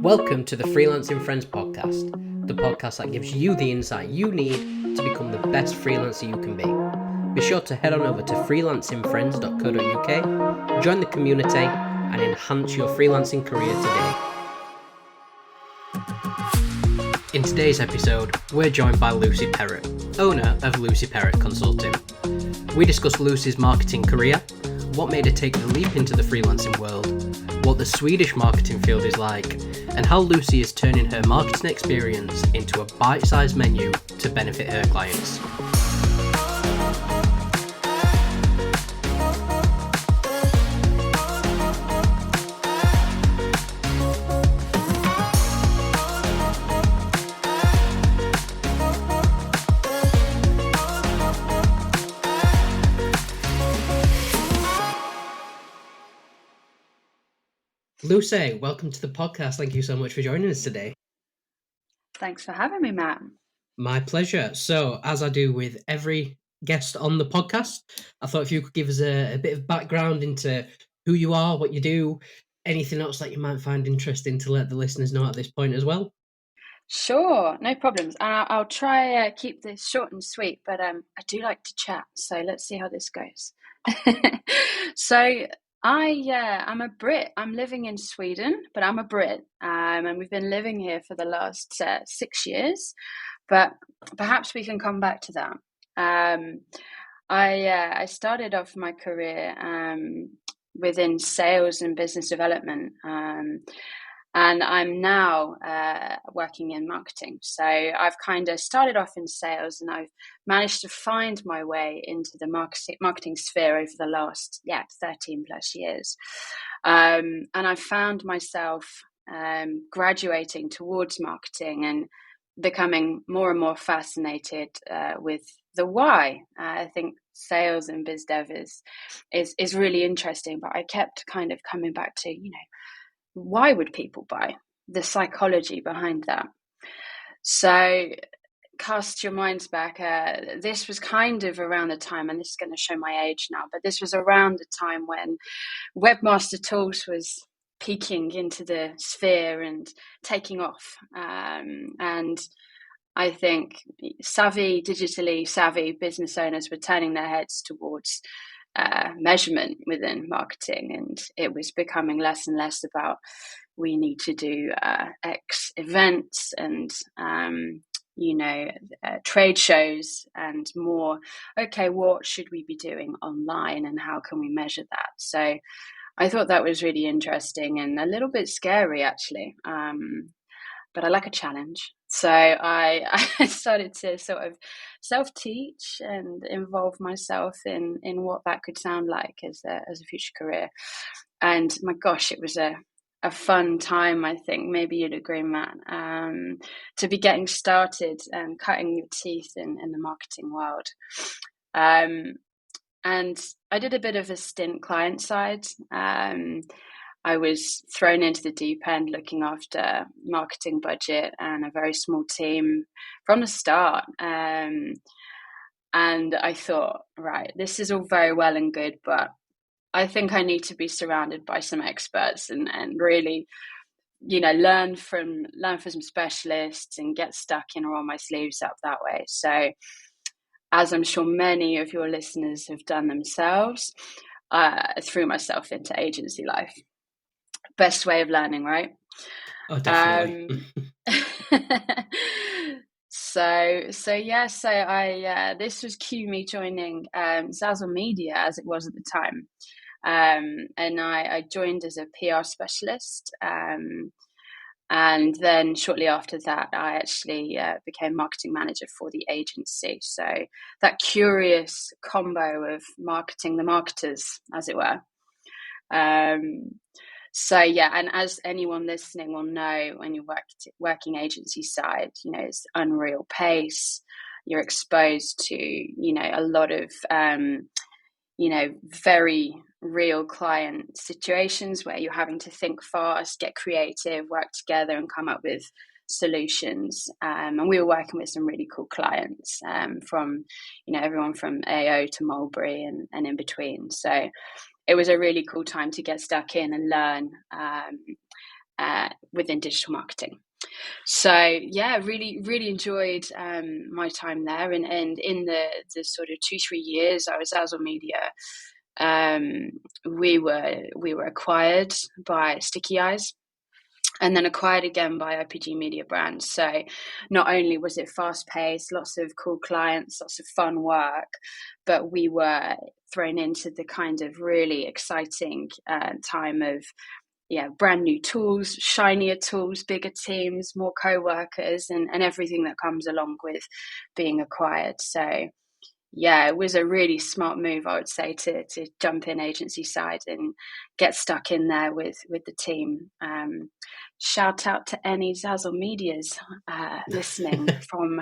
Welcome to the Freelancing Friends podcast, the podcast that gives you the insight you need to become the best freelancer you can be. Be sure to head on over to freelancingfriends.co.uk, join the community, and enhance your freelancing career today. In today's episode, we're joined by Lucy Perrott, owner of Lucy Perrott Consulting. We discuss Lucy's marketing career, what made her take the leap into the freelancing world, what the Swedish marketing field is like, and how Lucy is turning her marketing experience into a bite-sized menu to benefit her clients. Lucy, welcome to the podcast. Thank you so much for joining us today. Thanks for having me, Matt. My pleasure. So, as I do with every guest on the podcast, I thought if you could give us a bit of background into who you are, what you do, anything else that you might find interesting to let the listeners know at this point as well. Sure, no problems. I'll try keep this short and sweet, but I do like to chat, so let's see how this goes. So I'm a Brit. I'm living in Sweden, but I'm a Brit, and we've been living here for the last 6 years. But perhaps we can come back to that. I started off my career within sales and business development. And I'm now working in marketing. So I've kind of started off in sales, and I've managed to find my way into the marketing sphere over the last 13 plus years. And I found myself graduating towards marketing and becoming more and more fascinated with the why. I think sales and biz dev is really interesting, but I kept kind of coming back to, why would people buy? The psychology behind that. So cast your minds back. This was kind of around the time, and this is going to show my age now, but this was around the time when Webmaster Tools was peeking into the sphere and taking off. And I think digitally savvy business owners were turning their heads towards measurement within marketing, and it was becoming less and less about we need to do X events and trade shows, and more, okay, what should we be doing online and how can we measure that? So I thought that was really interesting and a little bit scary, actually. But I like a challenge. So I started to sort of self-teach and involve myself in what that could sound like as a future career. And my gosh, it was a fun time, I think. Maybe you'd agree, Matt, to be getting started and cutting your teeth in the marketing world. And I did a bit of a stint client side. I was thrown into the deep end looking after marketing budget and a very small team from the start. And I thought, right, this is all very well and good, but I think I need to be surrounded by some experts and really, learn from some specialists and get stuck in or roll my sleeves up that way. So as I'm sure many of your listeners have done themselves, I threw myself into agency life. Best way of learning, right? Oh, definitely. So I this was cue me joining Zazzle Media, as it was at the time, and I joined as a PR specialist, and then shortly after that I actually became marketing manager for the agency. So that curious combo of marketing the marketers, as it were. So and as anyone listening will know, when you're working agency side, it's unreal pace. You're exposed to, a lot of, very real client situations where you're having to think fast, get creative, work together and come up with solutions. And we were working with some really cool clients, from, everyone from AO to Mulberry and in between. So it was a really cool time to get stuck in and learn. within digital marketing. So yeah, really enjoyed my time there, and in the sort of 2-3 years I was Zazzle Media, we were acquired by Sticky Eyes, and then acquired again by IPG Media Brands. So not only was it fast paced, lots of cool clients, lots of fun work, but we were thrown into the kind of really exciting time of brand new tools, shinier tools, bigger teams, more co-workers, and everything that comes along with being acquired. So yeah, it was a really smart move, I would say, to jump in agency side and get stuck in there with the team. Shout out to any Zazzle Medias listening from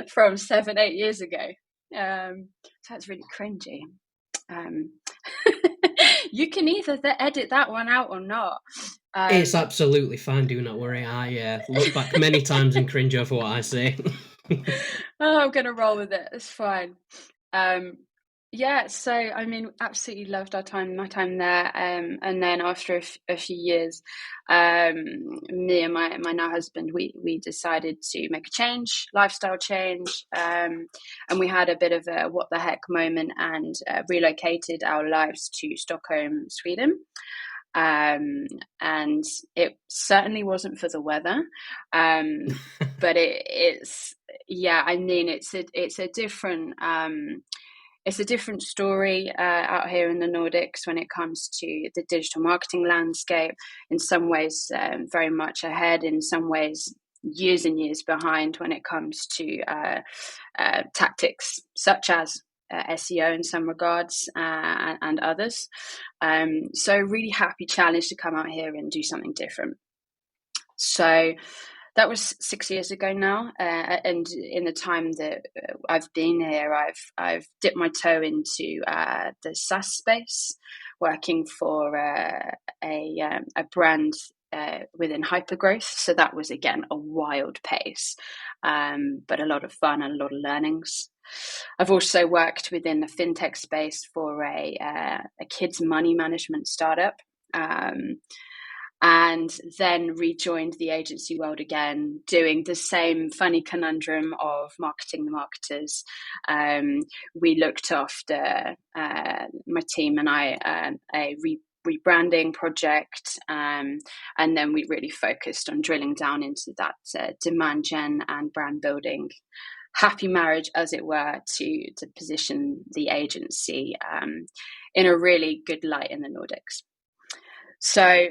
from 7-8 years ago. So it's really cringy. You can either edit that one out or not. It's absolutely fine, do not worry. I look back many times and cringe over what I say. I'm going to roll with it. It's fine. Yeah, so I mean, absolutely loved my time there. And then after a few years, me and my now husband, we decided to make a change, lifestyle change, and we had a bit of a what the heck moment, and relocated our lives to Stockholm, Sweden. And it certainly wasn't for the weather, but it's I mean, it's a different story out here in the Nordics when it comes to the digital marketing landscape. In some ways, very much ahead. In some ways, years and years behind when it comes to tactics such as SEO in some regards, and others. So really happy challenge to come out here and do something different. So that was 6 years ago now, and in the time that I've been here, I've dipped my toe into the SaaS space, working for a brand within hypergrowth. So that was again a wild pace, but a lot of fun and a lot of learnings. I've also worked within the fintech space for a kids money management startup. And then rejoined the agency world again, doing the same funny conundrum of marketing the marketers. We looked after, my team and I, a rebranding project, and then we really focused on drilling down into that demand gen and brand building. Happy marriage, as it were, to position the agency in a really good light in the Nordics. So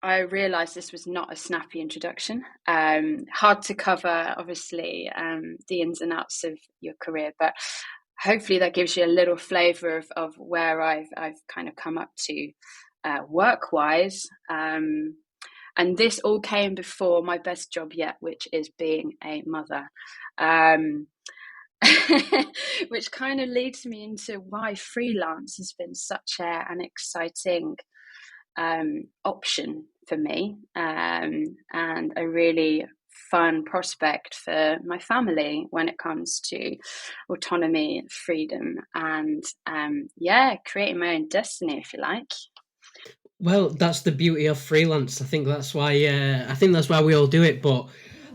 I realised this was not a snappy introduction. Hard to cover, obviously, the ins and outs of your career, but hopefully that gives you a little flavour of where I've kind of come up to work-wise. And this all came before my best job yet, which is being a mother. Which kind of leads me into why freelance has been such an exciting option for me, and a really fun prospect for my family when it comes to autonomy, freedom, and creating my own destiny, if you like. Well, that's the beauty of freelance. I think that's why we all do it. But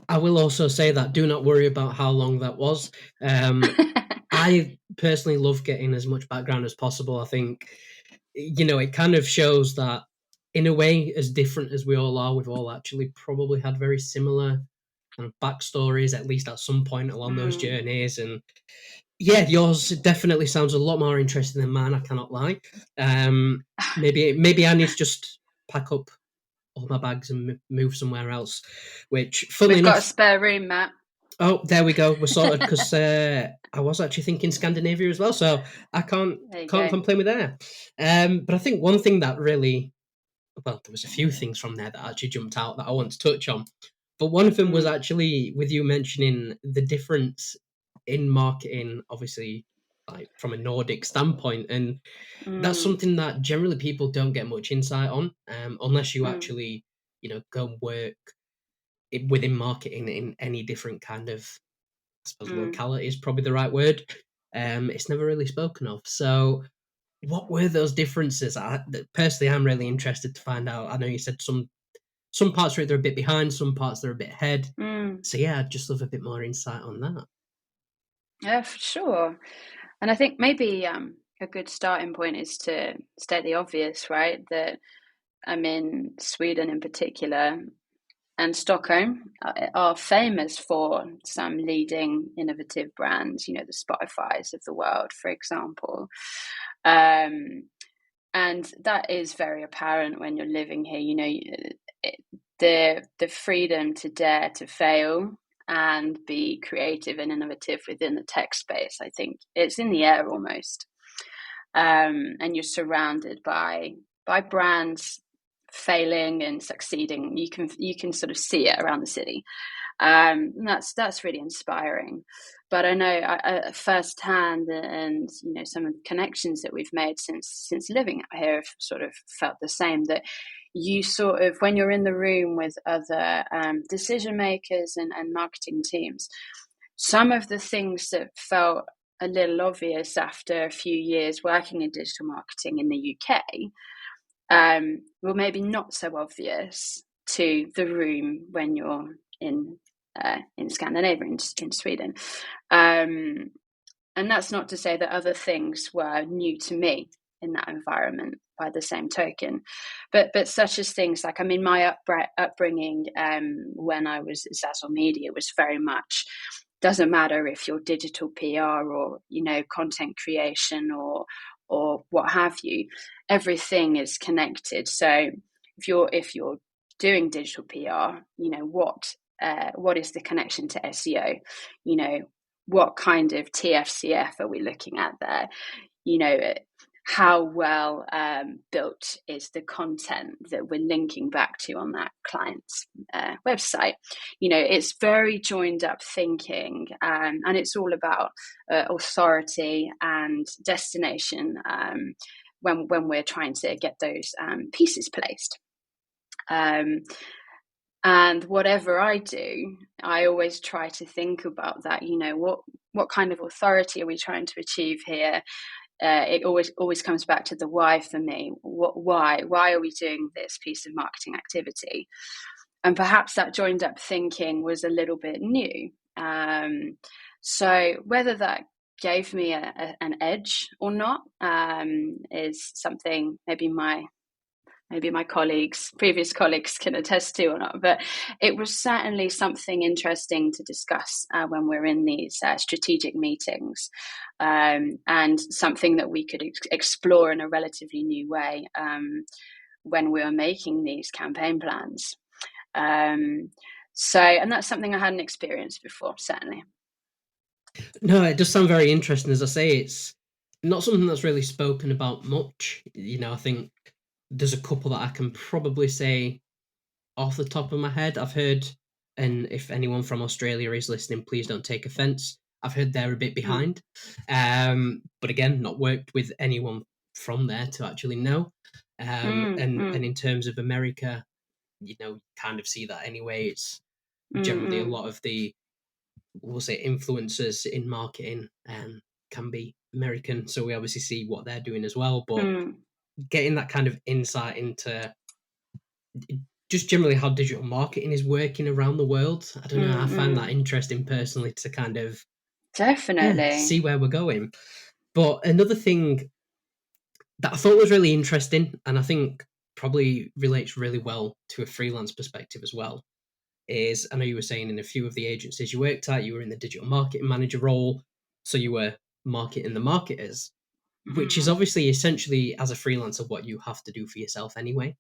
I will also say that do not worry about how long that was. I personally love getting as much background as possible. I think, it kind of shows that, in a way, as different as we all are, we've all actually probably had very similar kind of backstories, at least at some point along those journeys. And yeah, yours definitely sounds a lot more interesting than mine, I cannot lie. Maybe I need to just pack up all my bags and move somewhere else, which, funnily We've enough... got a spare room, Matt. Oh, there we go. We're sorted, because I was actually thinking Scandinavia as well, so I can't complain with that. But I think one thing that really... Well, there was a few things from there that actually jumped out that I want to touch on. But one of them was actually with you mentioning the difference in marketing, obviously, like from a Nordic standpoint. And that's something that generally people don't get much insight on, unless you actually, go and work within marketing in any different kind of, I suppose, locality is probably the right word. It's never really spoken of. So what were those differences? Personally, I'm really interested to find out. I know you said some some parts of it they're a bit behind, some parts they're a bit ahead. Mm. So yeah, I'd just love a bit more insight on that. Yeah, for sure. And I think maybe a good starting point is to state the obvious, right? That I'm in Sweden in particular, and Stockholm are famous for some leading innovative brands, you know, the Spotifys of the world, for example. Um, and that is very apparent when you're living here. You know, the freedom to dare to fail and be creative and innovative within the tech space, I think it's in the air almost. And you're surrounded by brands failing and succeeding. You can sort of see it around the city. And that's really inspiring. But I know I firsthand, and you know, some of the connections that we've made since living out here have sort of felt the same. That you sort of, when you're in the room with other decision makers and marketing teams, some of the things that felt a little obvious after a few years working in digital marketing in the UK were maybe not so obvious to the room when you're in Scandinavia, in Sweden. And that's not to say that other things were new to me in that environment by the same token, but such as things like, I mean, my upbringing when I was at Zazzle Media was very much, doesn't matter if you're digital PR or, you know, content creation or what have you, everything is connected. So if you're doing digital PR, you know, what is the connection to SEO? You know, what kind of TFCF are we looking at there? You know, how well built is the content that we're linking back to on that client's website? You know, it's very joined up thinking, and it's all about authority and destination when we're trying to get those pieces placed. And whatever I do, I always try to think about that. You know, what kind of authority are we trying to achieve here? It always comes back to the why for me. Why are we doing this piece of marketing activity? And perhaps that joined up thinking was a little bit new. So whether that gave me an edge or not is something maybe my previous colleagues can attest to or not, but it was certainly something interesting to discuss when we're in these strategic meetings, and something that we could explore in a relatively new way when we were making these campaign plans. And that's something I hadn't experienced before, certainly. No, it does sound very interesting. As I say, it's not something that's really spoken about much. You know, I think there's a couple that I can probably say off the top of my head. I've heard, and if anyone from Australia is listening, please don't take offense. I've heard they're a bit behind. But again, not worked with anyone from there to actually know. And in terms of America, you know, kind of see that anyway. It's generally a lot of the, we'll say, influencers in marketing can be American. So we obviously see what they're doing as well. But getting that kind of insight into just generally how digital marketing is working around the world, I don't know, I find that interesting personally to kind of definitely see where we're going. But another thing that I thought was really interesting, and I think probably relates really well to a freelance perspective as well, is, I know you were saying in a few of the agencies you worked at, you were in the digital marketing manager role, so you were marketing the marketers, which is obviously essentially, as a freelancer, what you have to do for yourself anyway.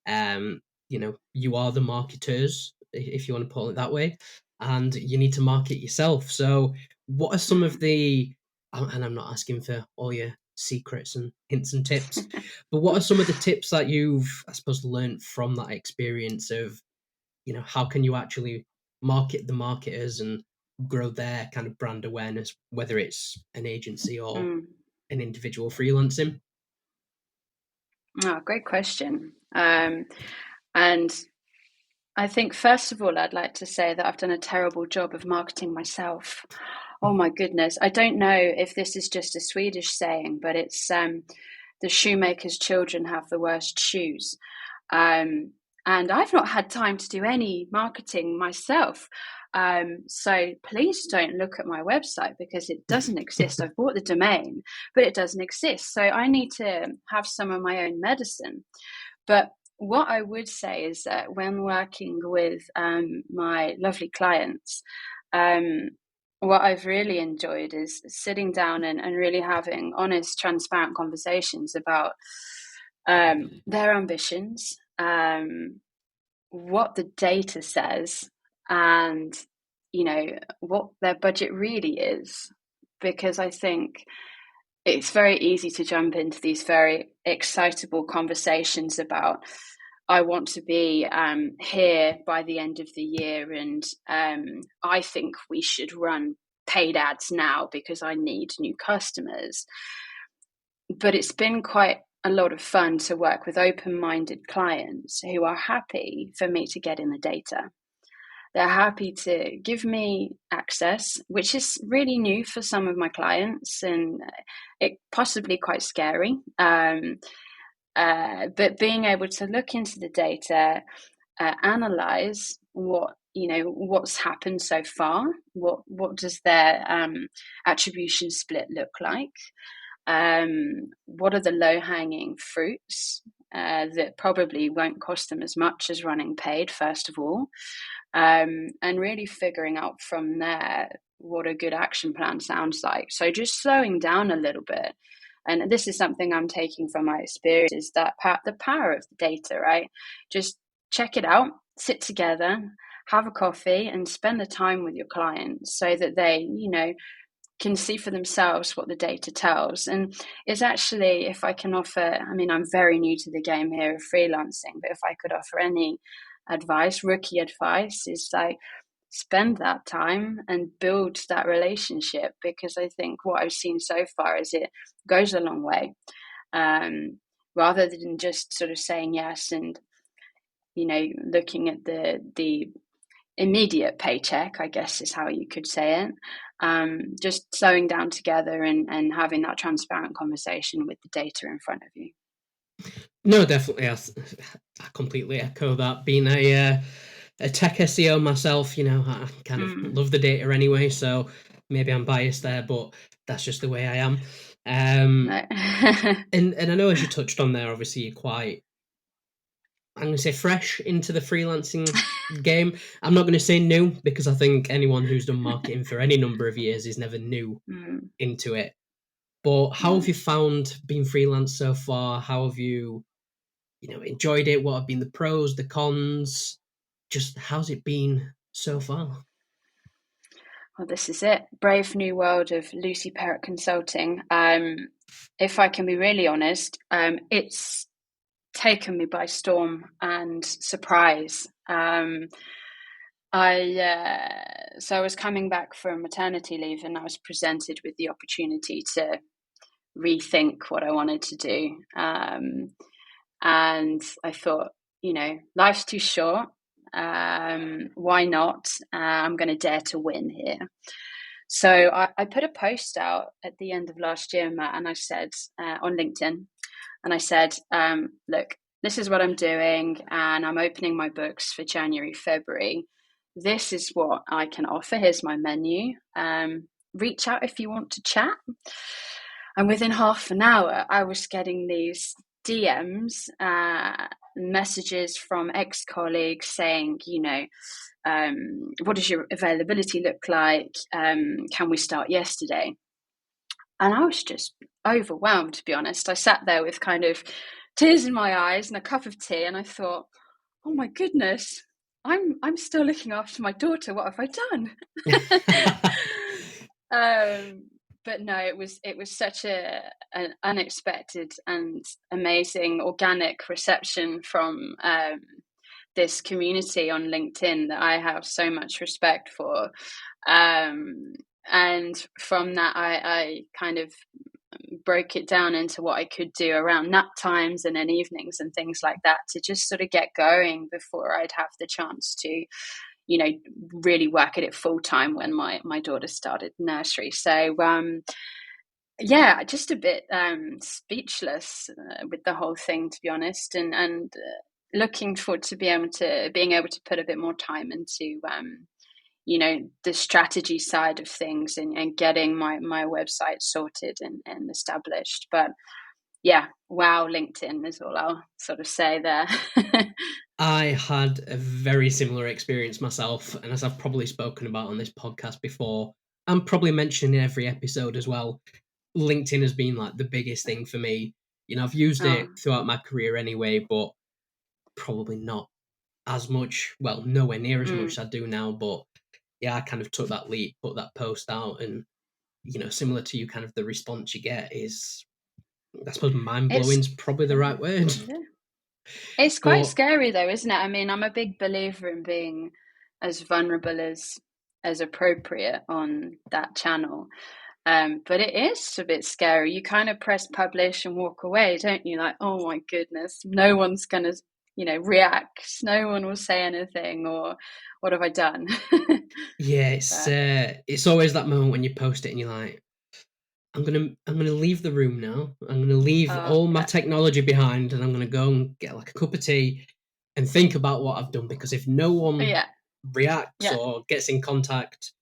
You know, you are the marketers, if you want to put it that way, and you need to market yourself. So what are some of the, and I'm not asking for all your secrets and hints and tips, but what are some of the tips that you've, I suppose, learned from that experience of, you know, how can you actually market the marketers and grow their kind of brand awareness, whether it's an agency or an individual freelancing? Oh, great question. And I think, first of all, I'd like to say that I've done a terrible job of marketing myself. Oh my goodness. I don't know if this is just a Swedish saying, but it's the shoemaker's children have the worst shoes. And and I've not had time to do any marketing myself. So please don't look at my website because it doesn't exist. I've bought the domain, but it doesn't exist. So I need to have some of my own medicine. But what I would say is that when working with my lovely clients, what I've really enjoyed is sitting down and really having honest, transparent conversations about their ambitions, what the data says, and what their budget really is. Because I think it's very easy to jump into these very excitable conversations about, I want to be here by the end of the year, and I think we should run paid ads now because I need new customers. But it's been quite a lot of fun to work with open-minded clients who are happy for me to get in the data. They're happy to give me access, which is really new for some of my clients, and it possibly quite scary. But being able to look into the data, analyze what's happened so far, what does their attribution split look like, what are the low-hanging fruits that probably won't cost them as much as running paid, first of all, and really figuring out from there what a good action plan sounds like. So just slowing down a little bit. And this is something I'm taking from my experience, is that the power of the data, right? Just check it out, sit together, have a coffee, and spend the time with your clients so that they, can see for themselves what the data tells. And it's actually, if I can offer, I'm very new to the game here of freelancing, but if I could offer any advice, rookie advice, is like, spend that time and build that relationship, because I think what I've seen so far is it goes a long way, rather than just sort of saying yes and looking at the immediate paycheck, I guess is how you could say it. Just slowing down together and having that transparent conversation with the data in front of you. No, definitely. I completely echo that. Being a tech SEO myself, I kind of love the data anyway, so maybe I'm biased there, but that's just the way I am. And I know, as you touched on there, obviously you're quite, I'm going to say, fresh into the freelancing game. I'm not going to say new, because I think anyone who's done marketing for any number of years is never new into it. But how have you found being freelance so far? How have you, enjoyed it? What have been the pros, the cons? Just how's it been so far? Well, this is it. Brave new world of Lucy Perrott Consulting. If I can be really honest, it's taken me by storm and surprise. So I was coming back from maternity leave, and I was presented with the opportunity to rethink what I wanted to do. And I thought, life's too short. Why not? I'm going to dare to win here. So I put a post out at the end of last year, Matt, and I said on LinkedIn, and I said, look, this is what I'm doing, and I'm opening my books for January, February. This is what I can offer. Here's my menu. Reach out if you want to chat. And within half an hour, I was getting these DMs, messages from ex-colleagues saying, what does your availability look like? Can we start yesterday? And I was just overwhelmed, to be honest. I sat there with kind of tears in my eyes and a cup of tea, and I thought, oh my goodness, I'm still looking after my daughter. What have I done? But no, it was such an unexpected and amazing organic reception from this community on LinkedIn that I have so much respect for. And from that, I kind of broke it down into what I could do around nap times and then evenings and things like that, to just sort of get going before I'd have the chance to really work at it full time when my daughter started nursery. So just a bit speechless with the whole thing, to be honest. And looking forward to being able to put a bit more time into the strategy side of things, and getting my website sorted and established. But yeah, wow, LinkedIn is all I'll sort of say there. I had a very similar experience myself, and as I've probably spoken about on this podcast before, and probably mentioned in every episode as well, LinkedIn has been like the biggest thing for me. I've used Oh, it throughout my career anyway, but probably not as much. Well, nowhere near as much mm. as I do now. But yeah, I kind of took that leap, put that post out, and similar to you, kind of the response you get is, I suppose, mind blowing It's is probably the right word. yeah. It's quite But scary though, isn't it? I mean, I'm a big believer in being as vulnerable as appropriate on that channel. But it is a bit scary. You kind of press publish and walk away, don't you? Like, oh my goodness, no one's gonna, react. No one will say anything, or what have I done? yeah, But it's always that moment when you post it and you're like, I'm gonna leave the room now. I'm gonna leave all my yeah, technology behind, and I'm gonna go and get like a cup of tea and think about what I've done. Because if no one yeah, reacts yeah, or gets in contact,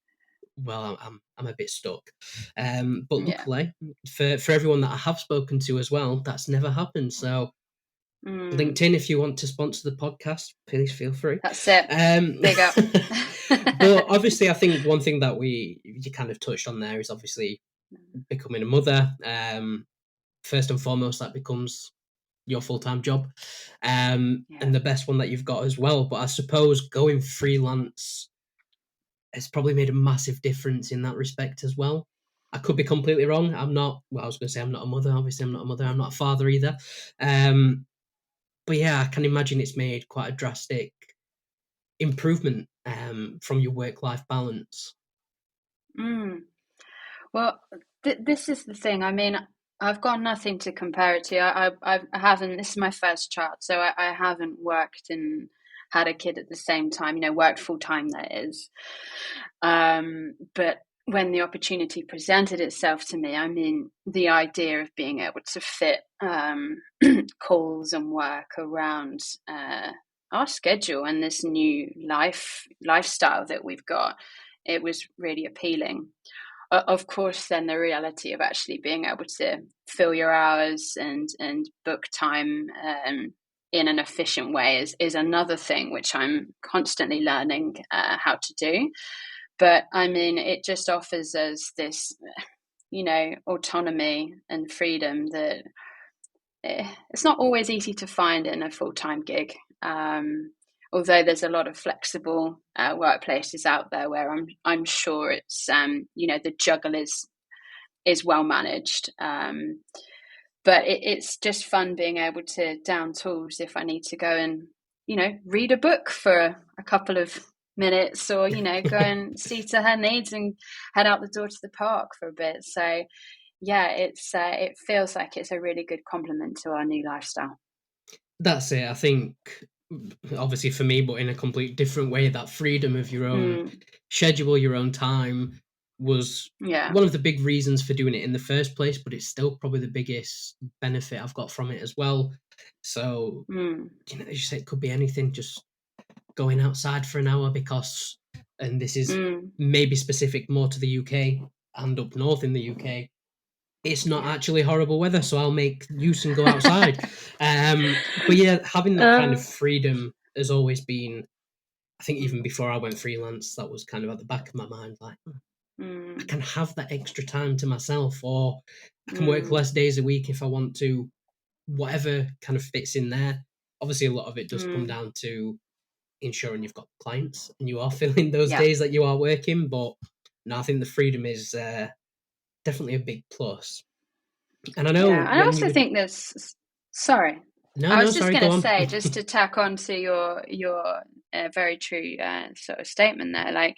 well, I'm a bit stuck. But yeah. luckily for everyone that I have spoken to as well, that's never happened. So Mm, LinkedIn, if you want to sponsor the podcast, please feel free. that's it. Um, Big up. but obviously, I think one thing that you kind of touched on there is obviously becoming a mother. First and foremost, that becomes your full-time job, Yeah. and the best one that you've got as well. But I suppose going freelance has probably made a massive difference in that respect as well. I could be completely wrong. I'm not. Well, I was going to say I'm not a mother. Obviously, I'm not a mother. I'm not a father either. Um, but yeah, I can imagine it's made quite a drastic improvement from your work-life balance. Mm. Well, this is the thing. I mean, I've got nothing to compare it to. I haven't. This is my first child, so I haven't worked and had a kid at the same time. Worked full time. That is. But when the opportunity presented itself to me, I mean, the idea of being able to fit calls and work around our schedule and this new lifestyle that we've got, it was really appealing. Of course, then the reality of actually being able to fill your hours and book time in an efficient way is another thing which I'm constantly learning how to do. But I mean, it just offers us this, autonomy and freedom that it's not always easy to find in a full-time gig. Although there's a lot of flexible workplaces out there where I'm sure it's the juggle is well managed. But it's just fun being able to down tools if I need to go and read a book for a couple of minutes, or go and see to her needs and head out the door to the park for a bit. So yeah, it feels like it's a really good complement to our new lifestyle. That's it. I think, obviously for me, but in a complete different way, that freedom of your own Mm, schedule, your own time, was yeah. one of the big reasons for doing it in the first place. But it's still probably the biggest benefit I've got from it as well. So, Mm, as you say, it could be anything. Just going outside for an hour because, and this is mm, maybe specific more to the UK and up north in the UK, it's not yeah. actually horrible weather, so I'll make use and go outside. But yeah, having that kind of Uh, freedom has always been, I think even mm, before I went freelance, that was kind of at the back of my mind, like, I mm, can have that extra time to myself, or I can work mm, less days a week if I want to, whatever kind of fits in there. Obviously, a lot of it does come mm, down to ensuring you've got clients and you are filling those yeah. days that you are working. But no, I think the freedom is definitely a big plus. And I know Yeah. I when you also would, think there's, sorry. no, I no, was just sorry, going go to on. say, just to tack on to your very true sort of statement there. Like,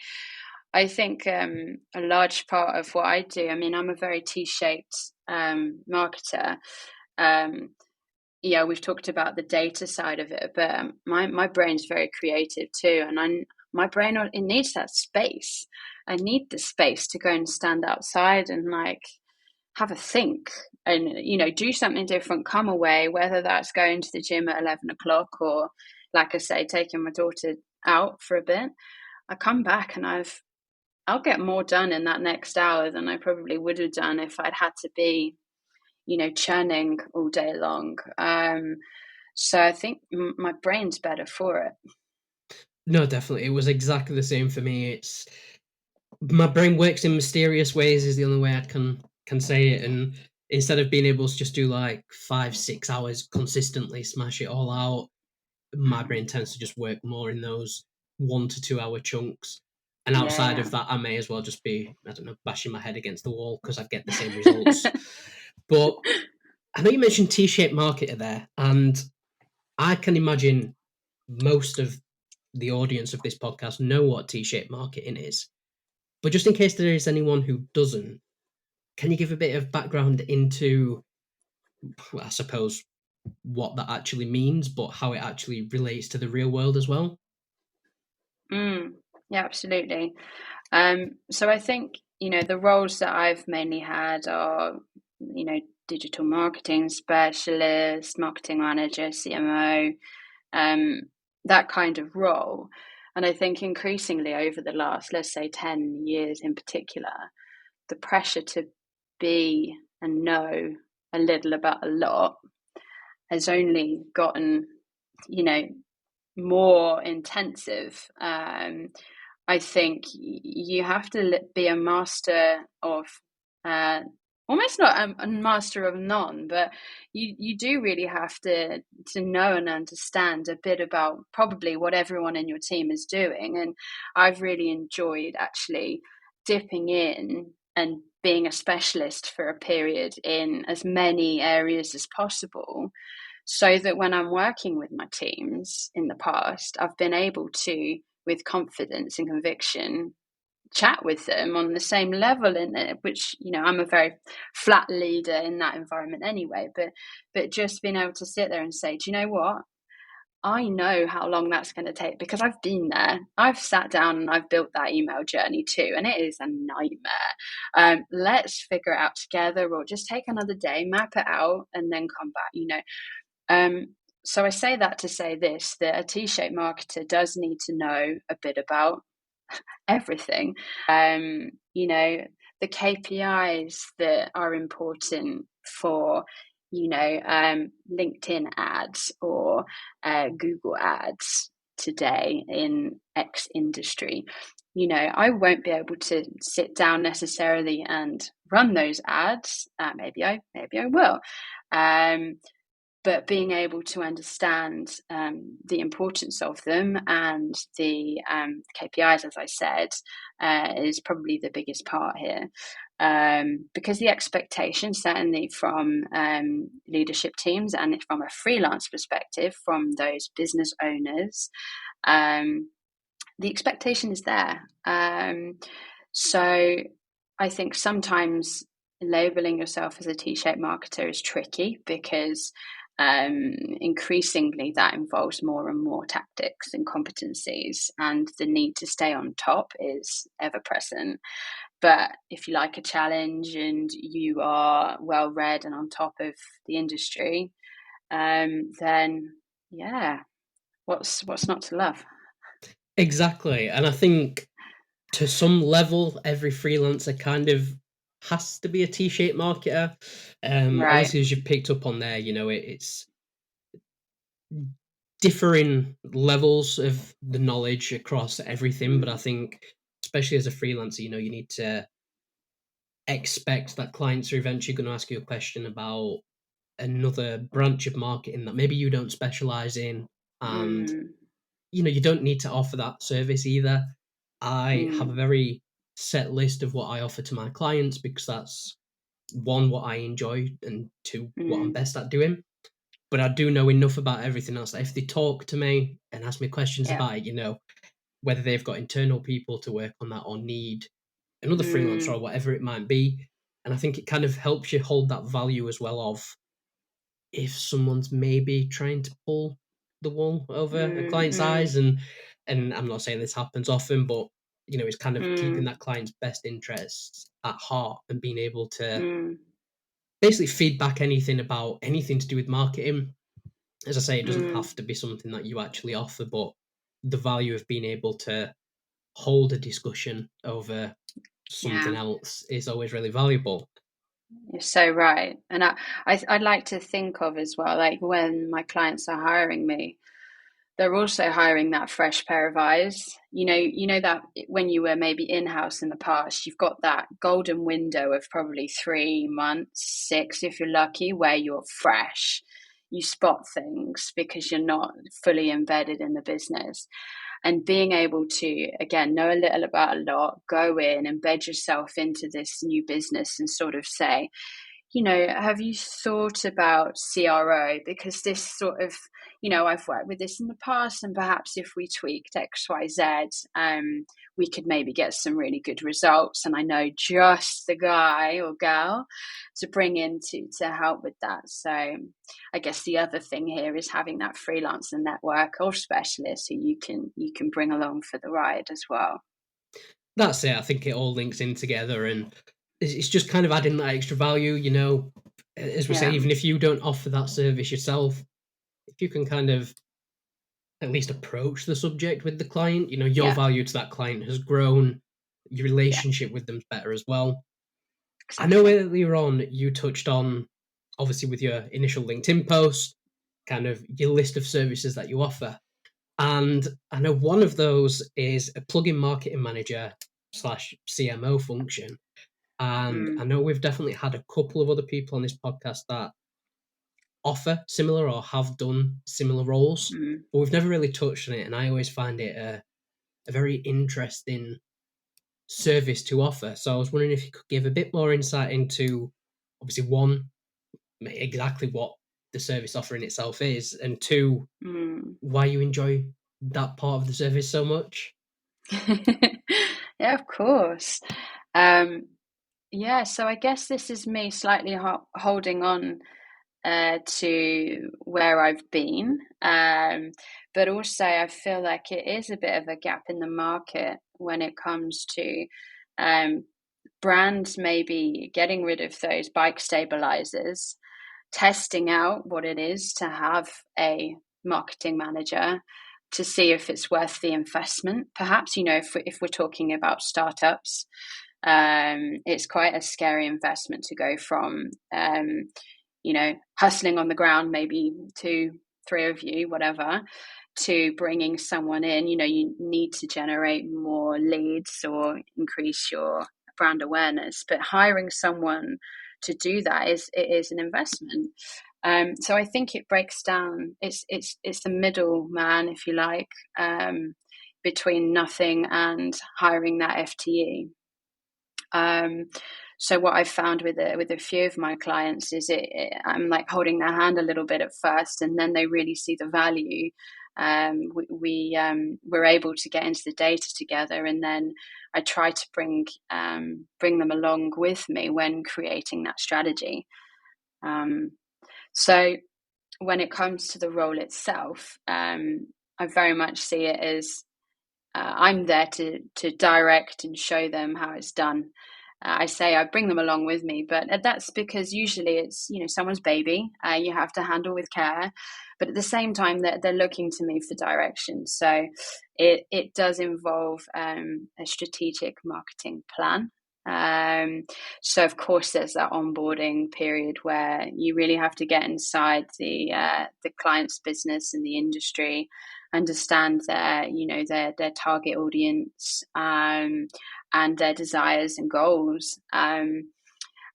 I think a large part of what I do, I mean, I'm a very T-shaped marketer. Um, yeah, we've talked about the data side of it, but my brain's very creative too, and my brain, it needs that space. I need the space to go and stand outside and like have a think and, do something different, come away, whether that's going to the gym at 11 o'clock or, like I say, taking my daughter out for a bit. I come back and I'll get more done in that next hour than I probably would have done if I'd had to be, churning all day long. So I think my brain's better for it. No, definitely. It was exactly the same for me. It's my brain works in mysterious ways is the only way I can say it. And instead of being able to just do like 5-6 hours consistently, smash it all out, my brain tends to just work more in those 1 to 2 hour chunks. And outside Yeah. of that, I may as well just be, I don't know, bashing my head against the wall because I get the same results. But I know you mentioned T-shaped marketer there, and I can imagine most of the audience of this podcast know what T-shaped marketing is. But just in case there is anyone who doesn't, can you give a bit of background into, I suppose, what that actually means, but how it actually relates to the real world as well? Yeah, absolutely. So I think, the roles that I've mainly had are, digital marketing specialist, marketing manager, CMO, um, that kind of role. And I think increasingly over the last, let's say, 10 years in particular, the pressure to be and know a little about a lot has only gotten, you know, more intensive. I think you have to be a master of, uh, almost not a master of none, but you do really have to know and understand a bit about probably what everyone in your team is doing. And I've really enjoyed actually dipping in and being a specialist for a period in as many areas as possible, so that when I'm working with my teams in the past, I've been able to, with confidence and conviction, chat with them on the same level in it, which, I'm a very flat leader in that environment anyway, but just being able to sit there and say, do you know what? I know how long that's going to take because I've been there. I've sat down and I've built that email journey too, and it is a nightmare. Let's figure it out together, or just take another day, map it out, and then come back. So I say that to say this, that a T-shaped marketer does need to know a bit about everything. The KPIs that are important for, LinkedIn ads or Google ads today in X industry. I won't be able to sit down necessarily and run those ads. Maybe I will. But being able to understand the importance of them and the KPIs, as I said, is probably the biggest part here. Because the expectation, certainly from leadership teams and from a freelance perspective, from those business owners, the expectation is there. So I think sometimes labeling yourself as a T-shaped marketer is tricky because increasingly that involves more and more tactics and competencies, and the need to stay on top is ever present. But if you like a challenge and you are well read and on top of the industry, then yeah, what's not to love? Exactly. And I think to some level, every freelancer kind of has to be a T-shaped marketer. Right. Obviously, as you've picked up on there, it's differing levels of the knowledge across everything. But I Mm, think, especially as a freelancer, you need to expect that clients are eventually going to ask you a question about another branch of marketing that maybe you don't specialize in. And mm, you don't need to offer that service either. I have a mm, very set list of what I offer to my clients because that's one, what I enjoy, and two, what I'm mm. best at doing. But I do know enough about everything else that if they talk to me and ask me questions Yeah. about it, whether they've got internal people to work on that or need another freelancer or Mm, whatever it might be. And I think it kind of helps you hold that value as well of if someone's maybe trying to pull the wool over a mm, client's eyes, mm, and I'm not saying this happens often, but it's kind of keeping mm, that client's best interests at heart and being able to mm. basically feedback anything about anything to do with marketing. As I say, it doesn't Mm, have to be something that you actually offer, but the value of being able to hold a discussion over yeah. something else is always really valuable. You're so right. And I'd like to think of as well, like when my clients are hiring me, they're also hiring that fresh pair of eyes. You know that when you were maybe in-house in the past, you've got that golden window of probably 3 months, six if you're lucky, where you're fresh. You spot things because you're not fully embedded in the business. And being able to, again, know a little about a lot, go in, embed yourself into this new business and sort of say, have you thought about CRO? Because this sort of, I've worked with this in the past, and perhaps if we tweaked XYZ, we could maybe get some really good results. And I know just the guy or girl to bring in to help with that. So I guess the other thing here is having that freelancer network of specialists who you can bring along for the ride as well. That's it. I think it all links in together, and it's just kind of adding that extra value. As we say, Yeah, even if you don't offer that service yourself, if you can kind of at least approach the subject with the client, your yeah, value to that client has grown, your yeah, relationship with them's better as well. I know exactly. earlier on you touched on, obviously, with your initial LinkedIn post, kind of your list of services that you offer. And I know one of those is a plugin marketing manager slash CMO function. And I Mm, know we've definitely had a couple of other people on this podcast that offer similar or have done similar roles, mm. but we've never really touched on it. And I always find it a very interesting service to offer. So I was wondering if you could give a bit more insight into, obviously, one, exactly what the service offering itself is, and two, Mm. why you enjoy that part of the service so much. Yeah, of course. Um, yeah, so I guess this is me slightly holding on to where I've been, but also I feel like it is a bit of a gap in the market when it comes to um, brands maybe getting rid of those bike stabilizers, testing out what it is to have a marketing manager to see if it's worth the investment. Perhaps, if we're talking about startups, it's quite a scary investment to go from, hustling on the ground, maybe two, three of you, whatever, to bringing someone in. You need to generate more leads or increase your brand awareness, but hiring someone to do that is an investment. So I think it breaks down. It's the middleman, if you like, between nothing and hiring that FTE. Um, so what I've found with a few of my clients is I'm like holding their hand a little bit at first, and then they really see the value. We're able to get into the data together, and then I try to bring them along with me when creating that strategy. Um, so when it comes to the role itself, I very much see it as I'm there to direct and show them how it's done. I say I bring them along with me, but that's because usually it's someone's baby. You have to handle with care, but at the same time they're looking to me for direction. So it does involve a strategic marketing plan. Um, so of course there's that onboarding period where you really have to get inside the client's business and the industry, understand their target audience, and their desires and goals, and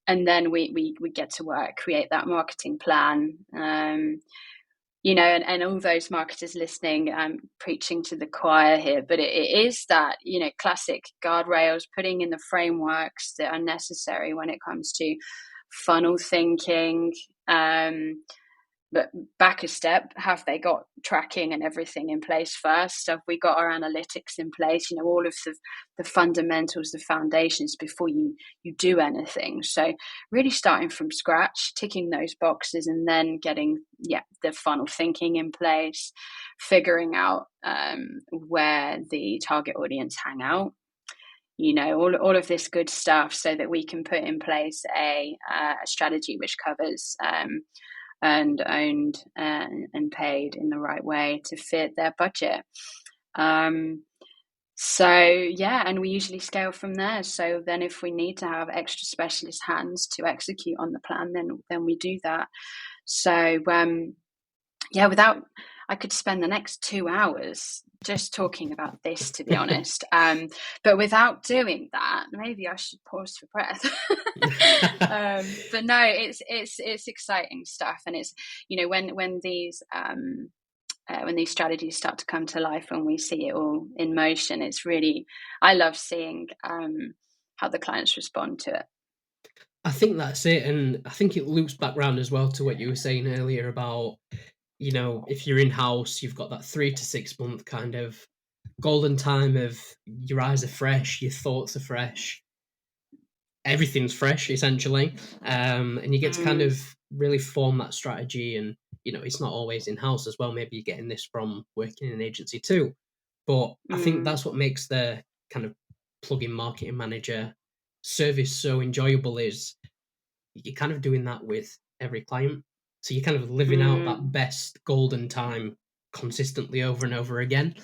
then we get to work, create that marketing plan. And all those marketers listening, preaching to the choir here, but it is that classic guardrails, putting in the frameworks that are necessary when it comes to funnel thinking. But back a step, have they got tracking and everything in place first? Have we got our analytics in place? All of the fundamentals, the foundations before you do anything. So really starting from scratch, ticking those boxes, and then getting the funnel thinking in place, figuring out where the target audience hang out. all of this good stuff so that we can put in place a strategy which covers earned, owned, and paid in the right way to fit their budget. So yeah, and we usually scale from there. So then if we need to have extra specialist hands to execute on the plan, then we do that. So yeah, I could spend the next 2 hours just talking about this, to be honest. But without doing that, maybe I should pause for breath. But no, it's exciting stuff, and it's when these strategies start to come to life and we see it all in motion, it's really, I love seeing how the clients respond to it. I think that's it, and I think it loops back round as well to what you were saying earlier about, if you're in-house, you've got that 3 to 6 month kind of golden time of your eyes are fresh, your thoughts are fresh, everything's fresh essentially, and you get to kind of really form that strategy. And it's not always in-house as well. Maybe you're getting this from working in an agency too, but I think that's what makes the kind of plugin marketing manager service so enjoyable, is you're kind of doing that with every client. So you're kind of living out that best golden time consistently over and over again.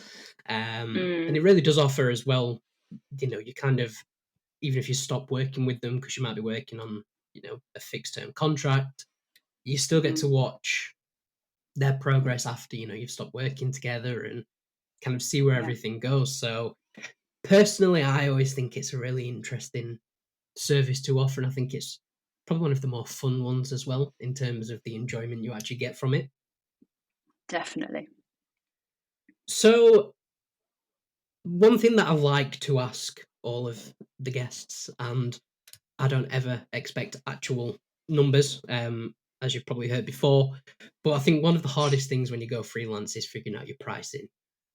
And it really does offer as well, you kind of, even if you stop working with them because you might be working on, a fixed term contract, you still get to watch their progress after, you've stopped working together, and kind of see where everything goes. So personally, I always think it's a really interesting service to offer, and I think it's probably one of the more fun ones as well in terms of the enjoyment you actually get from it. Definitely. So one thing that I like to ask all of the guests, and I don't ever expect actual numbers, as you've probably heard before, but I think one of the hardest things when you go freelance is figuring out your pricing.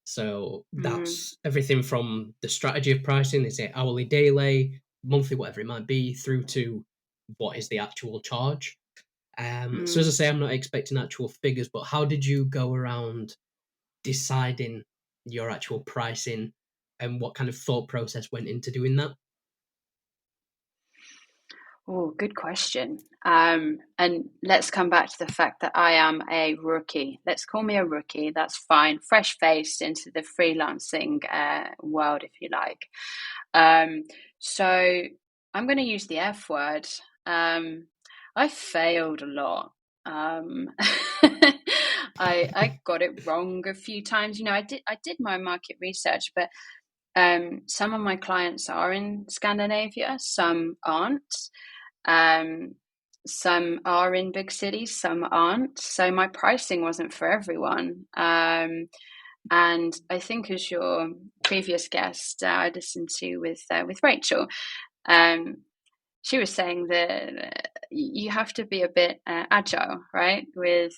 So that's everything from the strategy of pricing, is it hourly, daily, monthly, whatever it might be, through to what is the actual charge. So as I say, I'm not expecting actual figures, but how did you go around deciding your actual pricing, and what kind of thought process went into doing that? Oh, good question. And let's come back to the fact that I am a rookie. Let's call me a rookie. That's fine. Fresh face into the freelancing world, if you like. So I'm going to use the F word. I failed a lot. I got it wrong a few times. I did my market research, but some of my clients are in Scandinavia, some aren't. Some are in big cities, some aren't. So my pricing wasn't for everyone. And I think, as your previous guest I listened to with Rachel, she was saying that you have to be a bit agile, right, with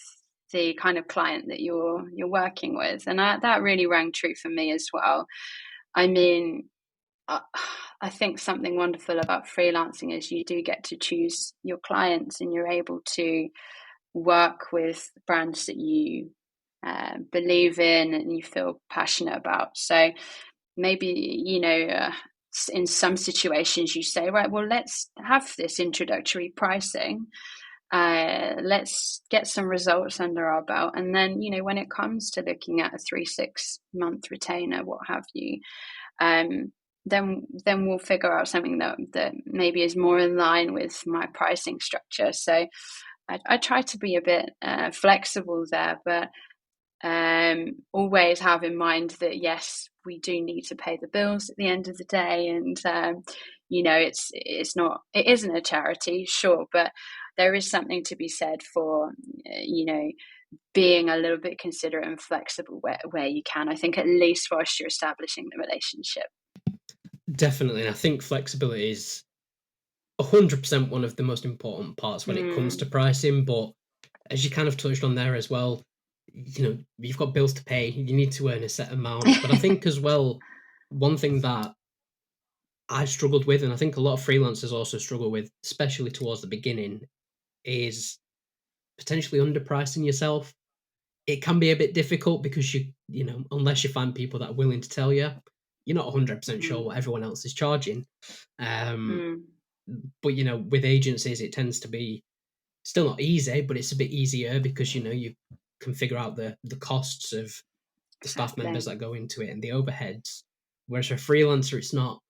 the kind of client that you're working with, and that really rang true for me as well. I mean, I think something wonderful about freelancing is you do get to choose your clients, and you're able to work with brands that you believe in and you feel passionate about. So maybe, in some situations you say, right, well, let's have this introductory pricing. Let's get some results under our belt. And then, when it comes to looking at a 3-6 month retainer, what have you, then we'll figure out something that maybe is more in line with my pricing structure. So I try to be a bit flexible there, but always have in mind that yes, we do need to pay the bills at the end of the day, and it isn't a charity, sure, but there is something to be said for being a little bit considerate and flexible where you can. I think at least whilst you're establishing the relationship. Definitely, and I think flexibility is 100% one of the most important parts when it comes to pricing. But as you kind of touched on there as well, you've got bills to pay, you need to earn a set amount. But I think as well, one thing that I struggled with, and I think a lot of freelancers also struggle with, especially towards the beginning, is potentially underpricing yourself. It can be a bit difficult because unless you find people that are willing to tell you, you're not 100% sure what everyone else is charging. Mm. But with agencies, it tends to be still not easy, but it's a bit easier because you can figure out the costs of the staff members Exactly. that go into it and the overheads. Whereas for a freelancer, it's not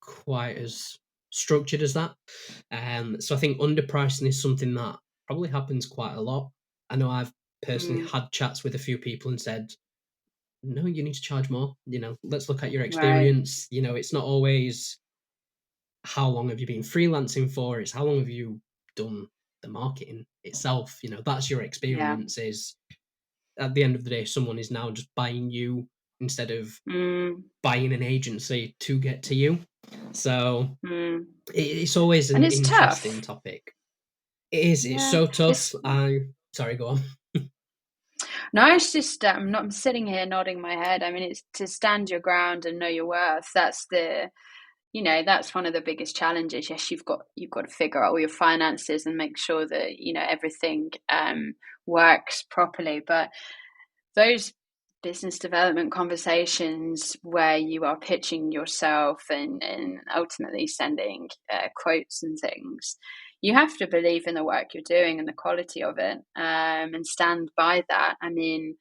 quite as structured as that. So I think underpricing is something that probably happens quite a lot. I know I've personally Mm. had chats with a few people and said, no, you need to charge more. Let's look at your Right. experience. It's not always how long have you been freelancing for, it's how long have you done the marketing itself. That's your Yeah. experience. Is at the end of the day, someone is now just buying you instead of Mm. buying an agency to get to you. So Mm. it's always And an it's interesting tough. topic. It's Yeah. so tough. It's Sorry, go on. no, it's just I'm sitting here nodding my head. I mean, it's to stand your ground and know your worth. That's one of the biggest challenges. Yes, you've got to figure out all your finances and make sure that everything works properly. But those business development conversations where you are pitching yourself and ultimately sending quotes and things, you have to believe in the work you're doing and the quality of it, and stand by that. I mean,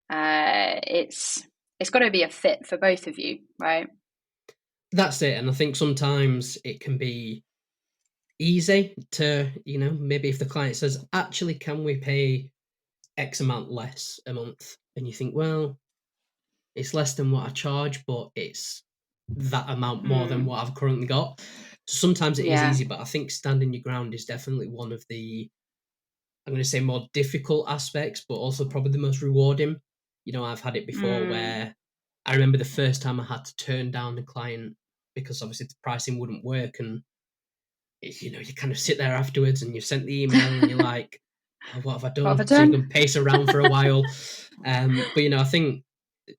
it's got to be a fit for both of you, right? That's it. And I think sometimes it can be easy to, maybe if the client says, actually, can we pay X amount less a month? And you think, well, it's less than what I charge, but it's that amount more than Mm, what I've currently got. So sometimes it is yeah. easy, but I think standing your ground is definitely one of the, I'm going to say, more difficult aspects, but also probably the most rewarding. I've had it before Mm, where I remember the first time I had to turn down a client because obviously the pricing wouldn't work. And, you kind of sit there afterwards and you've sent the email and you're like, oh, what have I what have I done? So you can done? pace around for a while. But, I think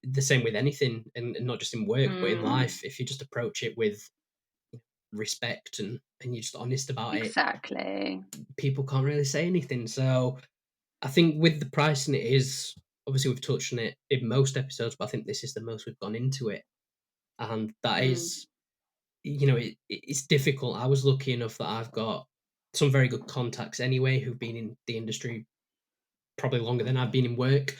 the same with anything, and not just in work, but in Mm, life, if you just approach it with respect and you're just honest about it, exactly. people can't really say anything. So I think with the pricing, it is obviously we've touched on it in most episodes, but I think this is the most we've gone into it, and that Mm, is, it's difficult. I was lucky enough that I've got some very good contacts anyway who've been in the industry probably longer than I've been in work,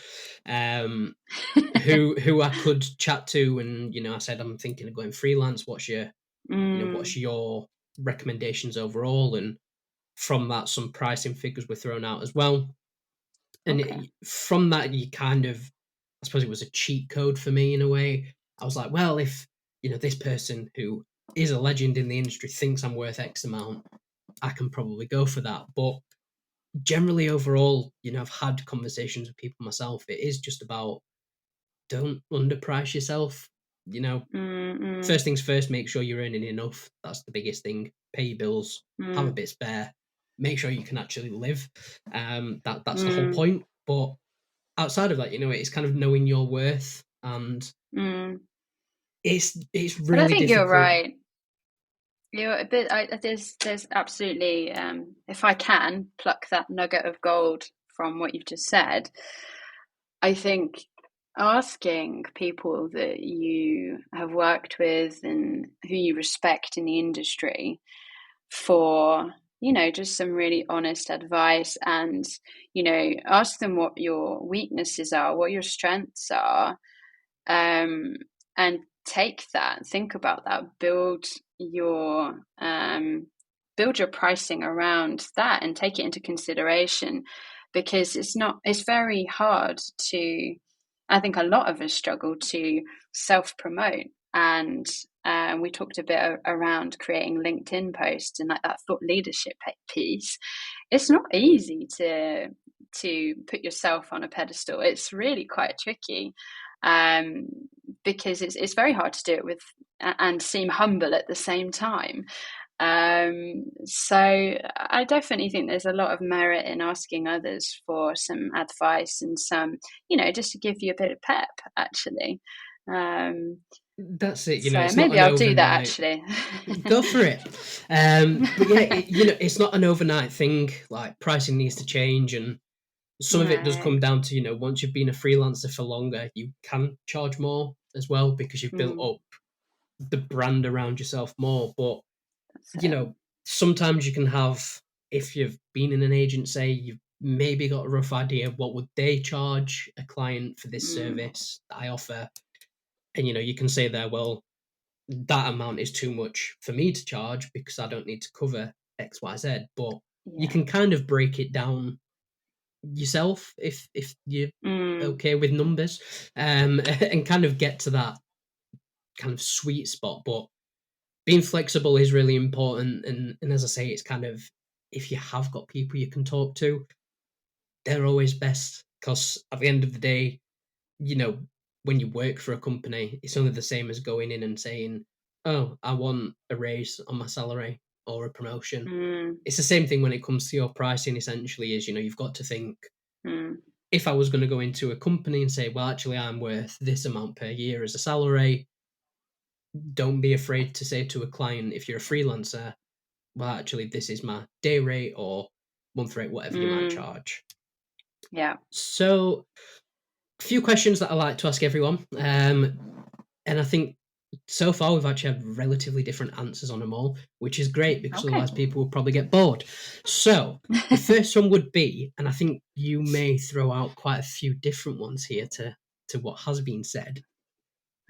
who I could chat to, and I said I'm thinking of going freelance. What's mm, your recommendations overall? And from that, some pricing figures were thrown out as well. And okay. from that, you kind of, I suppose it was a cheat code for me in a way. I was like, well, if this person who is a legend in the industry thinks I'm worth X amount, I can probably go for that. But generally, overall, I've had conversations with people myself. It is just about don't underprice yourself. You know, Mm, First mm, things first, make sure you're earning enough. That's the biggest thing. Pay your bills, have a mm, bit spare, make sure you can actually live. That's the whole mm, point. But outside of that, it's kind of knowing your worth, and mm. it's But I really think you're difficult. right. You're a bit. There's absolutely. If I can pluck that nugget of gold from what you've just said, I think asking people that you have worked with and who you respect in the industry for, just some really honest advice, and, ask them what your weaknesses are, what your strengths are, um, and take that, think about that, build your pricing around that and take it into consideration, because it's very hard to, I think a lot of us struggle to self promote. And we talked a bit around creating LinkedIn posts and like that thought leadership piece. It's not easy to put yourself on a pedestal. It's really quite tricky, um, because it's very hard to do it with and seem humble at the same time. So I definitely think there's a lot of merit in asking others for some advice and some, just to give you a bit of pep, actually. Um, That's it. so It's not maybe an I'll do that overnight. actually. Go for it. But yeah, it's not an overnight thing. Like pricing needs to change, and some of it does No. come down to once you've been a freelancer for longer, you can charge more as well because you've built Mm, up the brand around yourself more. But That's it. sometimes you can have, if you've been in an agency, you've maybe got a rough idea of what would they charge a client for this service that I offer. And you can say there, well, that amount is too much for me to charge because I don't need to cover XYZ. But you Yeah. can kind of break it down yourself if you're okay with numbers, and kind of get to that kind of sweet spot. But being flexible is really important, and as I say, it's kind of, if you have got people you can talk to, they're always best, because at the end of the day, you know when you work for a company, it's only the same as going in and saying, oh, I want a raise on my salary or a promotion. Mm. It's the same thing when it comes to your pricing. Essentially, is you've got to think, Mm. if I was going to go into a company and say, well, actually, I'm worth this amount per year as a salary, don't be afraid to say to a client, if you're a freelancer, well, actually, this is my day rate or month rate, whatever you might Mm. charge. Yeah. So, a few questions that I like to ask everyone. And I think so far we've actually had relatively different answers on them all, which is great, because Okay. otherwise people will probably get bored. So, the first one would be, and I think you may throw out quite a few different ones here to what has been said.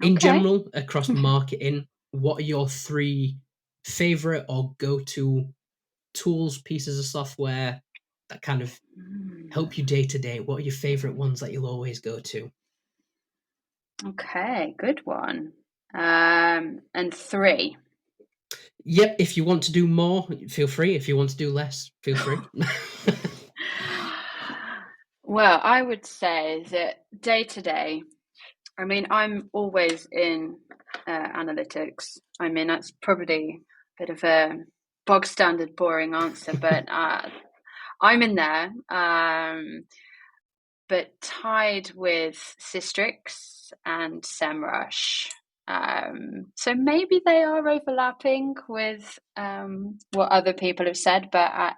In Okay. general, across marketing, what are your 3 favorite or go-to tools, pieces of software that kind of help you day to day? What are your favorite ones that you'll always go to? Okay, good one. And 3. Yep, if you want to do more, feel free. If you want to do less, feel free. Well, I would say that day to day, I mean, I'm always in analytics. I mean, that's probably a bit of a bog standard, boring answer, but I'm in there. But tied with Systrix and SEMrush. So maybe they are overlapping with what other people have said, but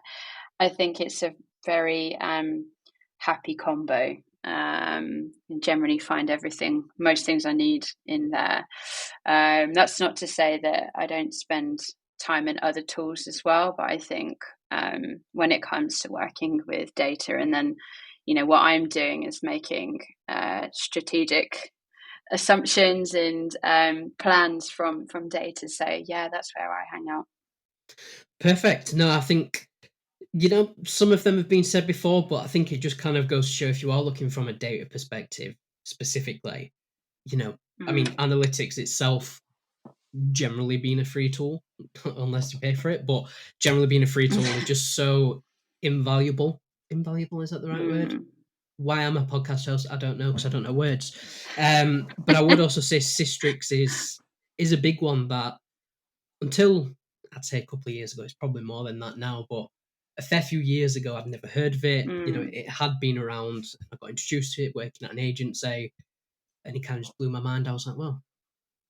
I think it's a very happy combo. And generally find most things I need in there. That's not to say that I don't spend time in other tools as well, but I think when it comes to working with data, and then what I'm doing is making strategic assumptions and plans from data. So yeah, that's where I hang out. Perfect. No, I think, some of them have been said before, but I think it just kind of goes to show, if you are looking from a data perspective specifically, I mean, analytics itself generally being a free tool, unless you pay for it, but generally being a free tool is just so invaluable. Invaluable, is that the right word? Why I'm a podcast host, I don't know, because I don't know words. But I would also say Systrix is a big one that, until I'd say a couple of years ago, it's probably more than that now, but a fair few years ago, I'd never heard of it. It had been around. I got introduced to it working at an agency, and it kind of just blew my mind. I was like, well,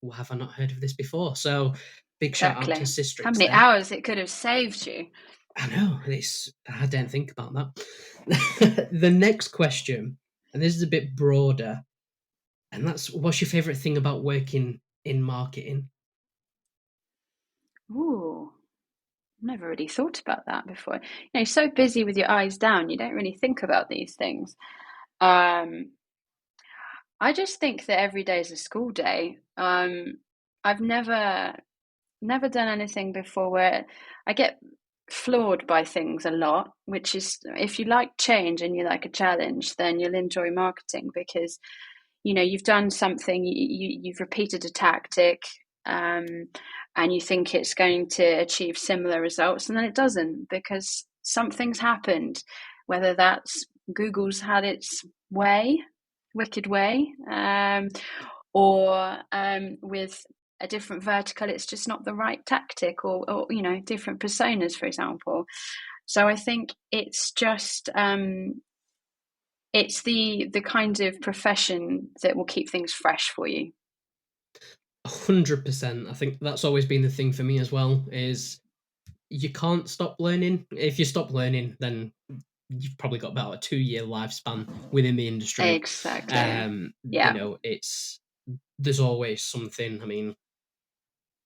why have I not heard of this before? So, big shout out to Exactly. How Systrix many there. hours it could have saved you. I know, I didn't think about that. The next question, and this is a bit broader, and that's, what's your favorite thing about working in marketing? Ooh, never really thought about that before. You're so busy with your eyes down, you don't really think about these things. I just think that every day is a school day. I've never done anything before where I get floored by things a lot, which is, if you like change and you like a challenge, then you'll enjoy marketing, because you've done something, you've repeated a tactic, and you think it's going to achieve similar results, and then it doesn't, because something's happened, whether that's Google's had its wicked way, or with a different vertical, it's just not the right tactic, or different personas, for example. So I think it's just it's the kind of profession that will keep things fresh for you. 100%. I think that's always been the thing for me as well, is you can't stop learning. If you stop learning, then you've probably got about a 2-year lifespan within the industry. Exactly. Yeah. It's, there's always something. I mean,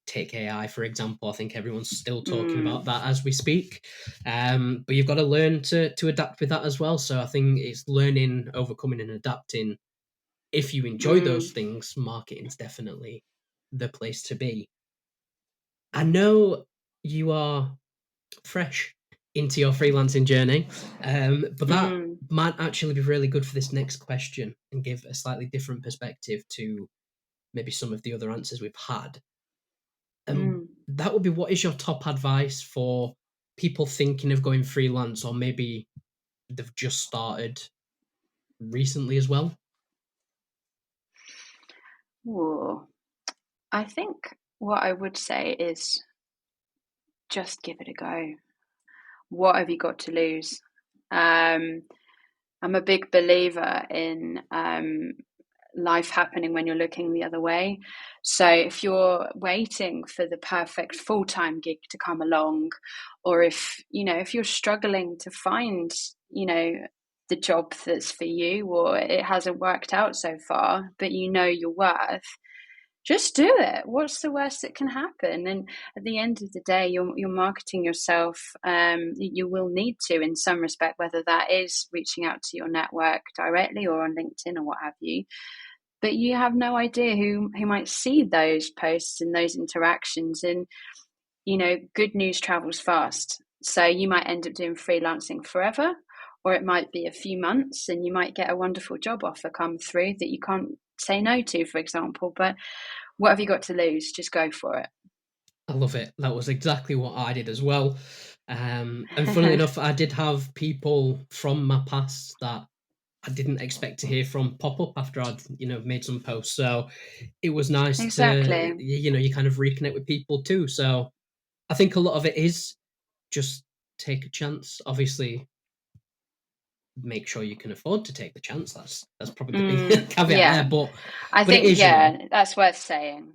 take AI, for example. I think everyone's still talking about that as we speak. But you've got to learn to adapt with that as well. So I think it's learning, overcoming, and adapting. If you enjoy those things, marketing's definitely the place to be. I know you are fresh into your freelancing journey, but that might actually be really good for this next question and give a slightly different perspective to maybe some of the other answers we've had. That would be, what is your top advice for people thinking of going freelance, or maybe they've just started recently as well? Ooh. I think what I would say is just give it a go. What have you got to lose? I'm a big believer in life happening when you're looking the other way. So if you're waiting for the perfect full-time gig to come along, or if you're struggling to find, the job that's for you, or it hasn't worked out so far, but your worth, just do it. What's the worst that can happen? And at the end of the day, you're marketing yourself. You will need to, in some respect, whether that is reaching out to your network directly or on LinkedIn or what have you. But you have no idea who might see those posts and those interactions. And good news travels fast. So you might end up doing freelancing forever, or it might be a few months, and you might get a wonderful job offer come through that you can't say no to, for example. But what have you got to lose? Just go for it. I love it. That was exactly what I did as well. And funnily enough, I did have people from my past that I didn't expect to hear from pop up after I'd made some posts. So it was nice Exactly. to you kind of reconnect with people too. So I think a lot of it is just take a chance. Obviously, make sure you can afford to take the chance. That's probably the big caveat there. But I it think is, that's worth saying.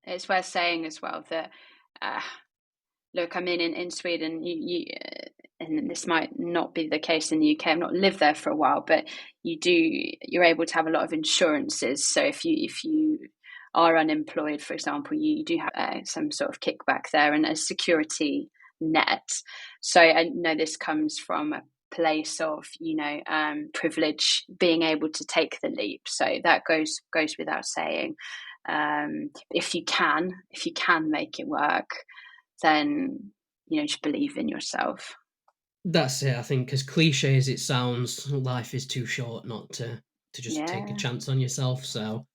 It's worth saying as well that look, I mean, in Sweden, you and this might not be the case in the UK. I've not lived there for a while, but you're able to have a lot of insurances. So if you are unemployed, for example, you do have some sort of kickback there and a security net. So I know this comes from a place of privilege, being able to take the leap. So that goes without saying. If you can make it work, then just believe in yourself. That's it. I think, as cliche as it sounds, life is too short not to just take a Yeah, chance on yourself. So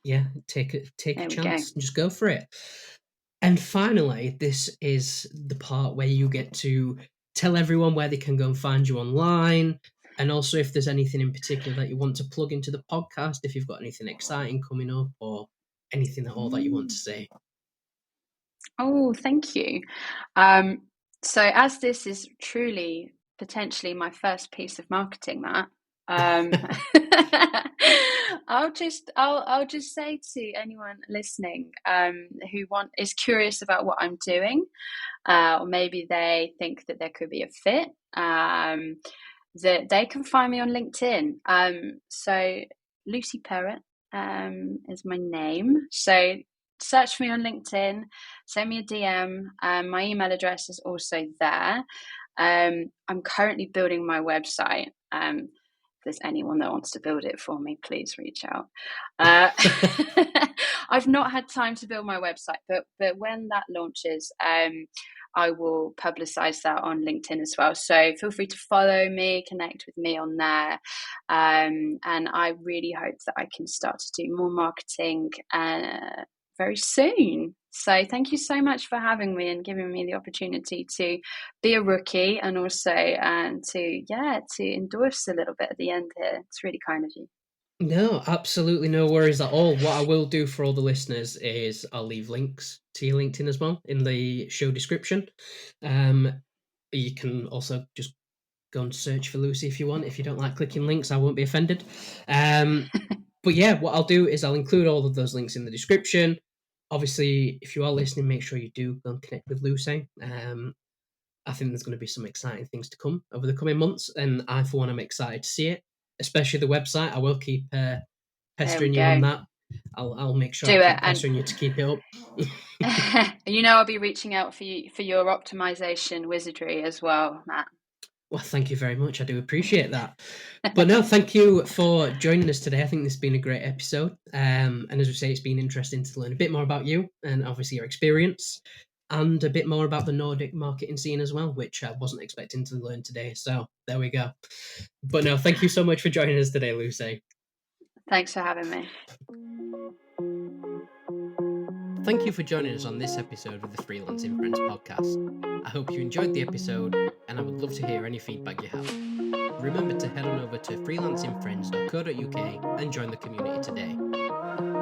yeah, take a there we go. chance and just go for it. And finally, this is the part where you get to tell everyone where they can go and find you online, and also if there's anything in particular that you want to plug into the podcast, if you've got anything exciting coming up or anything at all that you want to say. Oh, thank you. So as this is truly potentially my first piece of marketing, Matt, I'll just say to anyone listening who is curious about what I'm doing, or maybe they think that there could be a fit, that they can find me on LinkedIn. So Lucy Perrott is my name. So search for me on LinkedIn, send me a DM. My email address is also there. I'm currently building my website. If there's anyone that wants to build it for me, please reach out. I've not had time to build my website, but when that launches, I will publicize that on LinkedIn as well. So feel free to follow me, connect with me on there. And I really hope that I can start to do more marketing very soon. So thank you so much for having me and giving me the opportunity to be a rookie, and also to endorse a little bit at the end here. It's really kind of you. No, absolutely no worries at all. What I will do for all the listeners is I'll leave links to your LinkedIn as well in the show description. You can also just go and search for Lucy if you want. If you don't like clicking links, I won't be offended. But yeah, what I'll do is I'll include all of those links in the description. Obviously, if you are listening, make sure you do go and connect with Lucy. I think there's going to be some exciting things to come over the coming months, and I, for one, am excited to see it, especially the website. I will keep There we pestering you on go. that. I'll make sure Do I it, keep pestering you to keep it up. I'll be reaching out for you for your optimization wizardry as well, Matt. Well, thank you very much. I do appreciate that. But no, thank you for joining us today. I think this has been a great episode. And as we say, it's been interesting to learn a bit more about you and obviously your experience and a bit more about the Nordic marketing scene as well, which I wasn't expecting to learn today. So there we go. But no, thank you so much for joining us today, Lucy. Thanks for having me. Thank you for joining us on this episode of the Freelancing Friends podcast. I hope you enjoyed the episode, and I would love to hear any feedback you have. Remember to head on over to freelancingfriends.co.uk and join the community today.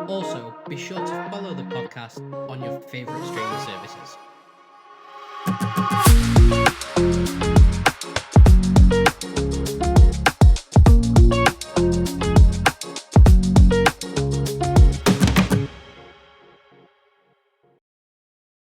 Also, be sure to follow the podcast on your favourite streaming services.